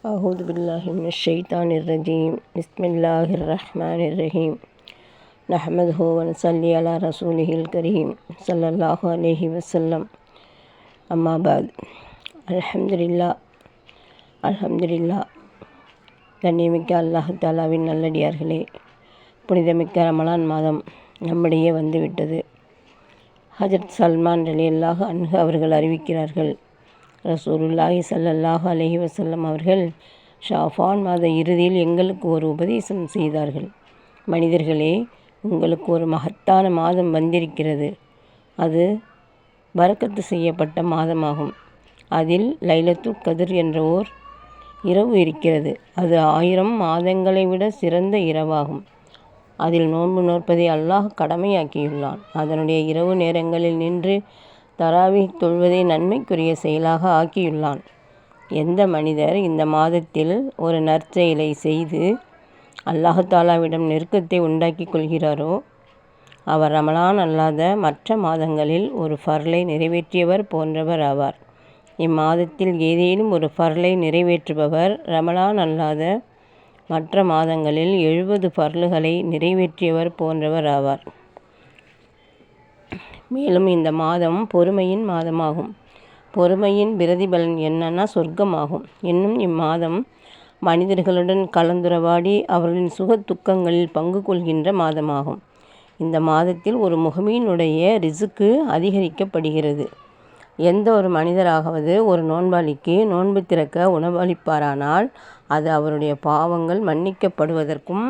أعوذ بالله من الشيطان الرجيم بسم الله الرحمن الرحيم نحمده ونصلي على رسوله الكريم صلى الله عليه وسلم أما بعد அல்ஹம்துலில்லாஹ் கண்ணியமிக்க அல்லாஹ் தாலாவின் நல்லடியார்களே, புனிதமிக்க ரமலான் மாதம் நம்மிடையே வந்துவிட்டது. ஹஜ்ரத் சல்மான் ரலியல்லாஹு அன்ஹு அவர்கள் அறிவிக்கிறார்கள், ரசூலுல்லாஹி ஸல்லல்லாஹு அலைஹி வஸல்லம் அவர்கள் ஷாஃபான் மாத இறுதியில் எங்களுக்கு ஒரு உபதேசம் செய்தார்கள். மனிதர்களே, உங்களுக்கு ஒரு மகத்தான மாதம் வந்திருக்கிறது. அது பரக்கத்து செய்யப்பட்ட மாதமாகும். அதில் லைலத்துல் கத்ர் என்ற ஓர் இரவு இருக்கிறது. அது 1000 மாதங்களை விட சிறந்த இரவாகும். அதில் நோன்பு நோற்பதை அல்லாஹ் கடமையாக்கியுள்ளான். அதனுடைய இரவு நேரங்களில் நின்று தராவீஹ் தொழுவதை நன்மைக்குரிய செயலாக ஆக்கியுள்ளான். எந்த மனிதர் இந்த மாதத்தில் ஒரு நற்செயலை செய்து அல்லாஹ் தாலாவிடம் நெருக்கத்தை உண்டாக்கி கொள்கிறாரோ, அவர் ரமலான் அல்லாத மற்ற மாதங்களில் ஒரு ஃபர்லை நிறைவேற்றியவர் போன்றவர் ஆவார். இம்மாதத்தில் ஏதேனும் ஒரு ஃபர்லை நிறைவேற்றுபவர் ரமலான் அல்லாத மற்ற மாதங்களில் 70 ஃபர்லுகளை நிறைவேற்றியவர் போன்றவர் ஆவார். மேலும் இந்த மாதம் பொறுமையின் மாதமாகும். பொறுமையின் பிரதிபலன் என்னன்னா சொர்க்கமாகும். இன்னும் இம்மாதம் மனிதர்களுடன் கலந்துரவாடி அவர்களின் சுக துக்கங்களில் பங்கு கொள்கின்ற மாதமாகும். இந்த மாதத்தில் ஒரு முஹ்மீனுடைய ரிசுக்கு அதிகரிக்கப்படுகிறது. எந்த ஒரு மனிதராகவது ஒரு நோன்பாளிக்கு நோன்பு திறக்க உணவளிப்பாரானால் அது அவருடைய பாவங்கள் மன்னிக்கப்படுவதற்கும்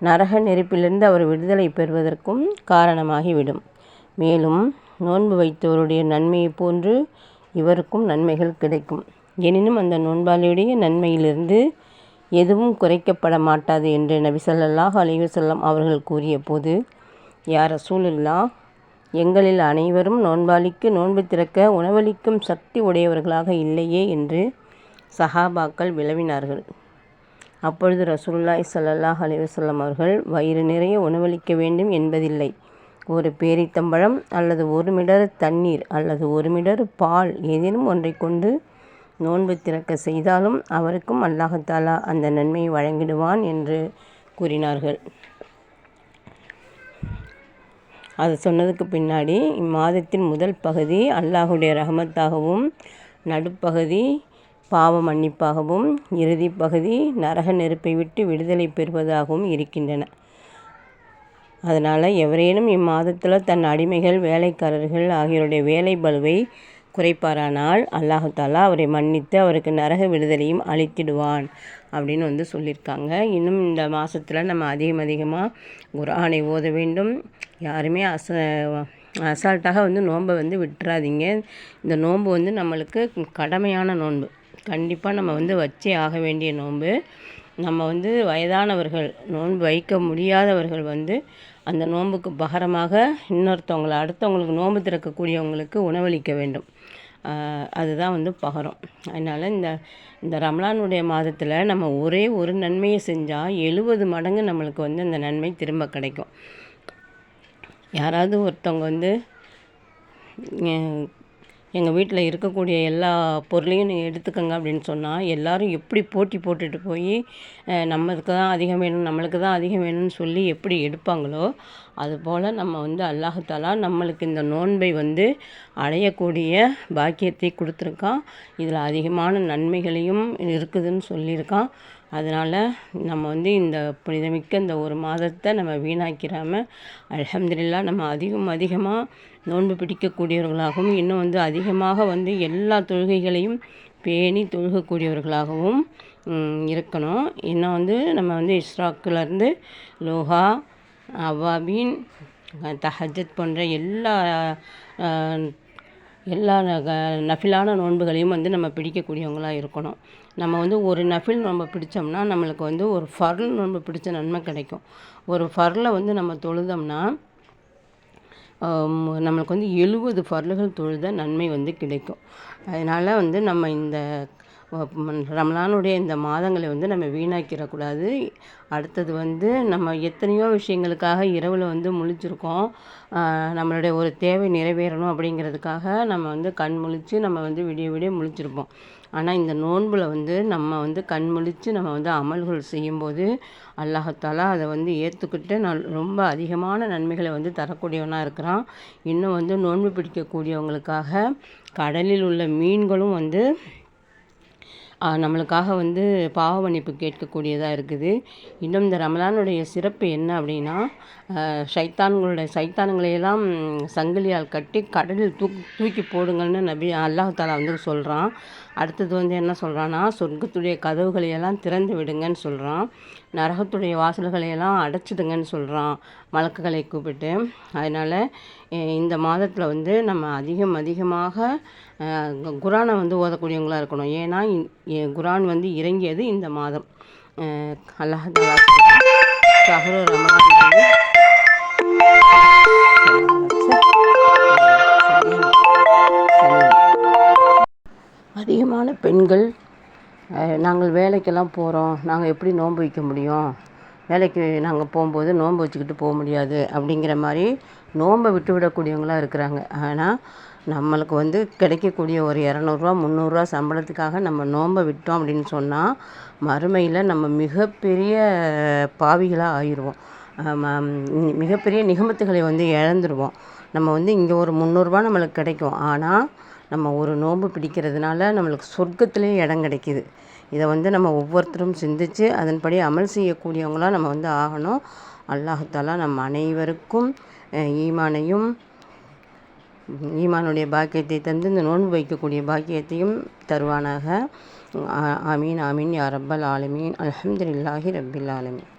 நரக நெருப்பிலிருந்து அவர் விடுதலை பெறுவதற்கும் காரணமாகிவிடும். மேலும் நோன்பு வைத்தவருடைய நன்மையை போன்று இவருக்கும் நன்மைகள் கிடைக்கும். எனினும் அந்த நோன்பாளியுடைய நன்மையிலிருந்து எதுவும் குறைக்கப்பட மாட்டாது என்று நபி ஸல்லல்லாஹு அலைஹி வஸல்லம் அவர்கள் கூறிய போது, யா ரசூலுல்லாஹ், எங்களில் அனைவரும் நோன்பாளிக்கு நோன்பு திறக்க உணவளிக்கும் சக்தி உடையவர்களாக இல்லையே என்று சஹாபாக்கள் விளவினார்கள். அப்பொழுது ரசூலுல்லாஹி ஸல்லல்லாஹு அலைஹி வஸல்லம் அவர்கள், வயிறு நிறைய உணவளிக்க வேண்டும் என்பதில்லை. ஒரு பேரித்தம்பழம் அல்லது 1 மிடர் தண்ணீர் அல்லது 1 மிடர் பால் ஏதேனும் ஒன்றை கொண்டு நோன்பு திறக்க செய்தாலும் அவருக்கும் அல்லாஹ் தாலா அந்த நன்மையை வழங்கிடுவான் என்று கூறினார்கள். அது சொன்னதுக்கு பின்னாடி இம்மாதத்தின் முதல் பகுதி அல்லாஹுடைய ரஹமத்தாகவும், நடுப்பகுதி பாவ மன்னிப்பாகவும், இறுதி பகுதி நரக நெருப்பை விட்டு விடுதலை பெறுவதாகவும் இருக்கின்றன. அதனால் எவரேனும் இம்மாதத்தில் தன் அடிமைகள், வேலைக்காரர்கள் ஆகியோருடைய வேலை பளுவை குறைப்பாரானால் அல்லாஹ் தாலா அவரை மன்னித்து அவருக்கு நரக விடுதலையும் அளித்திடுவான் அப்படின்னு சொல்லியிருக்காங்க. இன்னும் இந்த மாதத்தில் நம்ம அதிகமாக குர்ஆனை ஓத வேண்டும். யாருமே அசால்ட்டாக நோன்பை விட்டுறாதீங்க. இந்த நோன்பு நம்மளுக்கு கடமையான நோன்பு. கண்டிப்பாக நம்ம வச்சே ஆக வேண்டிய நோன்பு. நம்ம வயதானவர்கள், நோன்பு வைக்க முடியாதவர்கள் அந்த நோன்புக்கு பகரமாக அடுத்தவங்களுக்கு நோன்பு திறக்கக்கூடியவங்களுக்கு உணவளிக்க வேண்டும். அதுதான் பகரம். அதனால் இந்த ரமலானுடைய மாதத்தில் நம்ம ஒரே ஒரு நன்மையை செஞ்சால் 70 மடங்கு நம்மளுக்கு அந்த நன்மை திரும்ப கிடைக்கும். யாராவது ஒருத்தவங்க எங்கள் வீட்டில் இருக்கக்கூடிய எல்லா பொருளையும் நீங்கள் எடுத்துக்கங்க அப்படின்னு சொன்னால் எல்லோரும் எப்படி போட்டி போட்டுட்டு போய் நம்மளுக்கு தான் அதிகம் வேணும், நம்மளுக்கு தான் அதிகம் வேணும்னு சொல்லி எப்படி எடுப்பாங்களோ, அதுபோல் நம்ம அல்லாஹ் தாலா நம்மளுக்கு இந்த நோன்பை அடையக்கூடிய பாக்கியத்தை கொடுத்துருக்கான். இதில் அதிகமான நன்மைகளையும் இருக்குதுன்னு சொல்லியிருக்கான். அதனால் நம்ம இந்த புனிதமிக்க இந்த ஒரு மாதத்தை நம்ம வீணாக்கிறாமல் அல்ஹம்துலில்லாஹ் நம்ம அதிகமாக நோன்பு பிடிக்கக்கூடியவர்களாகவும், இன்னும் அதிகமாக எல்லா தொழுகைகளையும் பேணி தொழுகக்கூடியவர்களாகவும் இருக்கணும். இன்னும் நம்ம இஸ்ராக்குலேருந்து லோஹா, அவாபீன், தஹஜ்ஜத் போன்ற எல்லா நஃபிலான நோன்புகளையும் நம்ம பிடிக்கக்கூடியவங்களாக இருக்கணும். நம்ம ஒரு நஃபில் நோன்பு பிடிச்சோம்னா நம்மளுக்கு ஒரு ஃபர்ல் நோன்பு பிடிச்ச நன்மை கிடைக்கும். ஒரு ஃபர்லை நம்ம தொழுதோம்னா நம்மளுக்கு 70 ஃபர்லுகள் தொழுத நன்மை கிடைக்கும். அதனால் நம்ம இந்த ரமலானுடைய இந்த மாதங்களை நம்ம வீணாக்கிடக்கூடாது. அடுத்தது நம்ம எத்தனையோ விஷயங்களுக்காக இரவில் முழிச்சிருக்கோம். நம்மளுடைய ஒரு தேவை நிறைவேறணும் அப்படிங்கிறதுக்காக நம்ம கண் முழித்து நம்ம விடிய விடிய முழிச்சிருப்போம். ஆனால் இந்த நோன்பில் நம்ம கண் முழித்து நம்ம அமல்கள் செய்யும்போது அல்லாஹாலா அதை ஏற்றுக்கிட்டு ரொம்ப அதிகமான நன்மைகளை தரக்கூடியவனாக இருக்கிறான். இன்னும் நோன்பு பிடிக்கக்கூடியவங்களுக்காக கடலில் உள்ள மீன்களும் நம்மளுக்காக பாவ மன்னிப்பு கேட்கக்கூடியதாக இருக்குது. இன்னும் இந்த ரமலானுடைய சிறப்பு என்ன அப்படின்னா, சைத்தானுங்களையெல்லாம் சங்கிலியால் கட்டி கடலில் தூக்கி போடுங்கள்னு அல்லாஹ் தாலா சொல்கிறான். அடுத்தது என்ன சொல்கிறான்னா, சொர்க்கத்துடைய கதவுகளையெல்லாம் திறந்து விடுங்கன்னு சொல்கிறான். நரகத்துடைய வாசல்களையெல்லாம் அடைச்சிடுங்கன்னு சொல்கிறான் மலக்குகளை கூப்பிட்டு. அதனால் இந்த மாதத்தில் நம்ம அதிகமாக குரானை ஓதக்கூடியவங்களாக இருக்கணும். ஏன்னா குரான் இறங்கியது இந்த மாதம். அல்லாஹ் தஆலா ஷஹ்ரு ரமலான் அதிகமான பெண்கள் நாங்கள் வேலைக்கெல்லாம் போகிறோம், நாங்கள் எப்படி நோன்பு வைக்க முடியும், வேலைக்கு நாங்கள் போகும்போது நோன்பு வச்சுக்கிட்டு போக முடியாது அப்படிங்கிற மாதிரி நோன்பை விட்டு விடக்கூடியவங்களாக இருக்கிறாங்க. ஆனால் நம்மளுக்கு கிடைக்கக்கூடிய ஒரு 200 300 சம்பளத்துக்காக நம்ம நோன்பை விட்டோம் அப்படின்னு சொன்னால் மறுமையில் நம்ம மிகப்பெரிய பாவிகளாக ஆயிடுவோம். மிகப்பெரிய நிகமத்துகளை இழந்துருவோம். நம்ம இங்கே ஒரு 300 நம்மளுக்கு கிடைக்கும். ஆனால் நம்ம ஒரு நோன்பு பிடிக்கிறதுனால நம்மளுக்கு சொர்க்கத்திலே இடம் கிடைக்கிது. இதை நம்ம ஒவ்வொருத்தரும் சிந்தித்து அதன்படி அமல் செய்யக்கூடியவங்களாக நம்ம ஆகணும். அல்லாஹ் தஆலா நம் அனைவருக்கும் ஈமானுடைய பாக்கியத்தை தந்து இந்த நோன்பு வைக்கக்கூடிய பாக்கியத்தையும் தருவானாக. ஆமீன் ஆமீன் யா ரப்பல் ஆலமீன். அல்ஹம்துலில்லாஹி ரப்பில் ஆலமீன்.